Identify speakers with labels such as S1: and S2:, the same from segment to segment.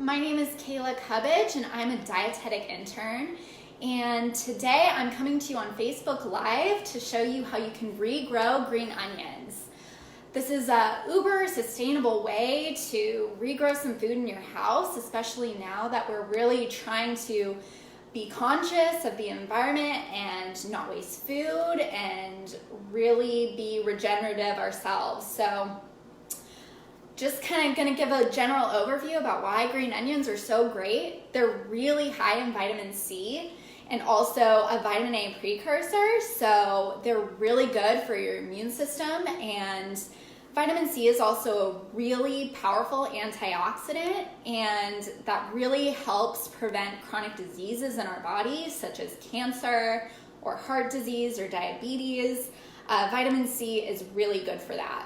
S1: My name is Kayla and I'm a dietetic intern. And today I'm coming to you on Facebook Live to show you how you can regrow green onions. This is a uber sustainable way to regrow some food in your house, especially now that we're really trying to be conscious of the environment and not waste food and really be regenerative ourselves. So just kind of going to give a general overview about why green onions are so great. They're really high in vitamin C and also a vitamin A precursor, so they're really good for your immune system. And vitamin C is also a really powerful antioxidant, and that really helps prevent chronic diseases in our bodies, such as cancer or heart disease or diabetes. Vitamin C is really good for that.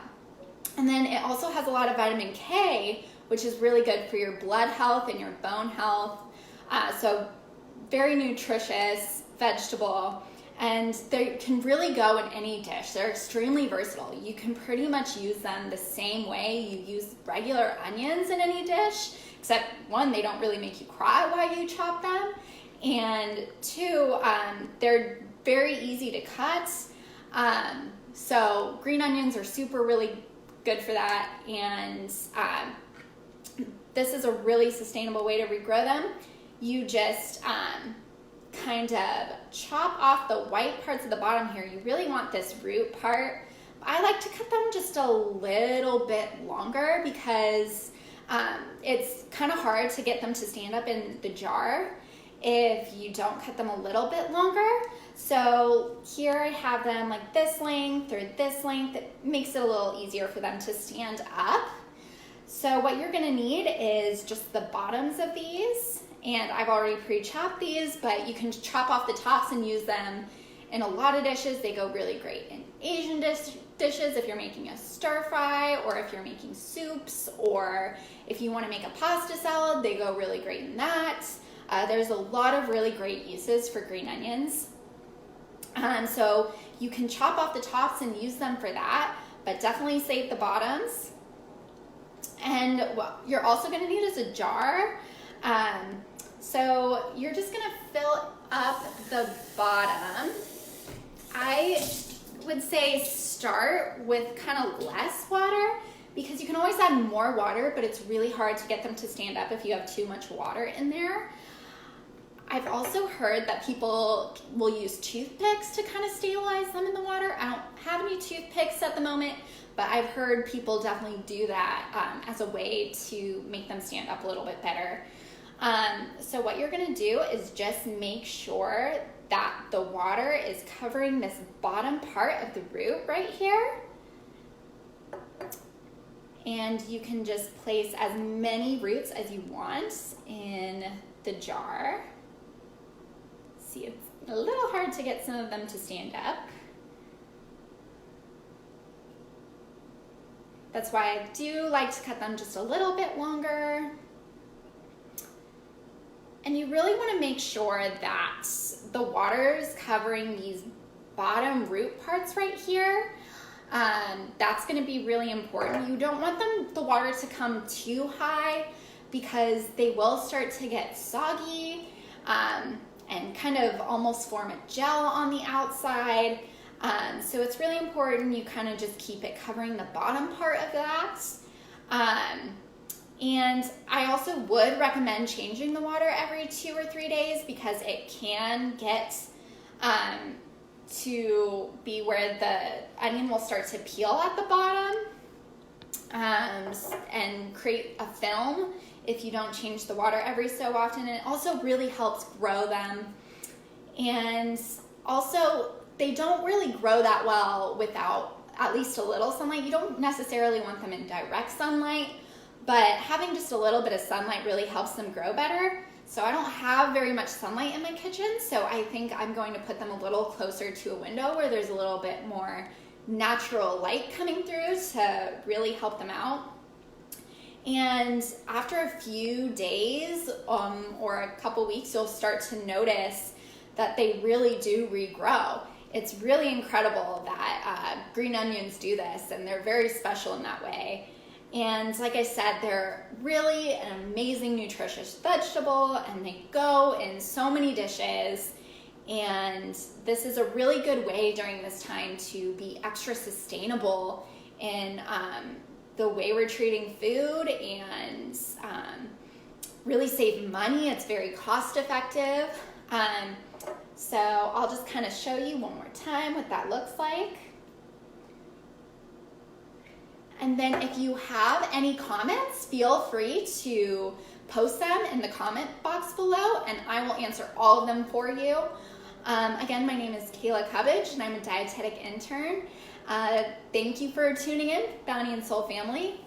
S1: And then it also has a lot of vitamin K, which is really good for your blood health and your bone health. So very nutritious vegetable, and they can really go in any dish. They're extremely versatile. You can pretty much use them the same way you use regular onions in any dish, except one, they don't really make you cry while you chop them, and two, they're very easy to cut. So green onions are really good for that, and this is a really sustainable way to regrow them. You just kind of chop off the white parts of the bottom here. You really want this root part. I like to cut them just a little bit longer because it's kind of hard to get them to stand up in the jar if you don't cut them a little bit longer. So here I have them like this length or this length. It makes it a little easier for them to stand up. So what you're gonna need is just the bottoms of these, and I've already pre-chopped these, but you can chop off the tops and use them in a lot of dishes. They go really great in Asian dishes if you're making a stir fry, or if you're making soups, or if you wanna make a pasta salad, they go really great in that. There's a lot of really great uses for green onions. So you can chop off the tops and use them for that, but definitely save the bottoms. And what you're also gonna need is a jar. So you're just gonna fill up the bottom. I would say start with kind of less water, because you can always add more water, but it's really hard to get them to stand up if you have too much water in there. I've also heard that people will use toothpicks to kind of stabilize them in the water. I don't have any toothpicks at the moment, but I've heard people definitely do that as a way to make them stand up a little bit better. So what you're gonna do is just make sure that the water is covering this bottom part of the root right here. And you can just place as many roots as you want in the jar. See, it's a little hard to get some of them to stand up. That's why I do like to cut them just a little bit longer. And you really want to make sure that the water is covering these bottom root parts right here. That's going to be really important. You don't want the water to come too high, because they will start to get soggy and kind of almost form a gel on the outside. So it's really important you kind of just keep it covering the bottom part of that. And I also would recommend changing the water every 2 or 3 days, because it can get to be where the onion will start to peel at the bottom and create a film if you don't change the water every so often. And it also really helps grow them. And also, they don't really grow that well without at least a little sunlight. You don't necessarily want them in direct sunlight, but having just a little bit of sunlight really helps them grow better. So I don't have very much sunlight in my kitchen, so I think I'm going to put them a little closer to a window where there's a little bit more natural light coming through to really help them out. And after a few days or a couple weeks, you'll start to notice that they really do regrow. It's really incredible that green onions do this, and they're very special in that way. And like I said, they're really an amazing nutritious vegetable, and they go in so many dishes. And this is a really good way during this time to be extra sustainable in the way we're treating food, and really save money. It's very cost effective. So I'll just kind of show you one more time what that looks like. And then if you have any comments, feel free to post them in the comment box below, and I will answer all of them for you. Again, my name is Kayla Cubbage, and I'm a dietetic intern. Thank you for tuning in, Bounty and Soul family.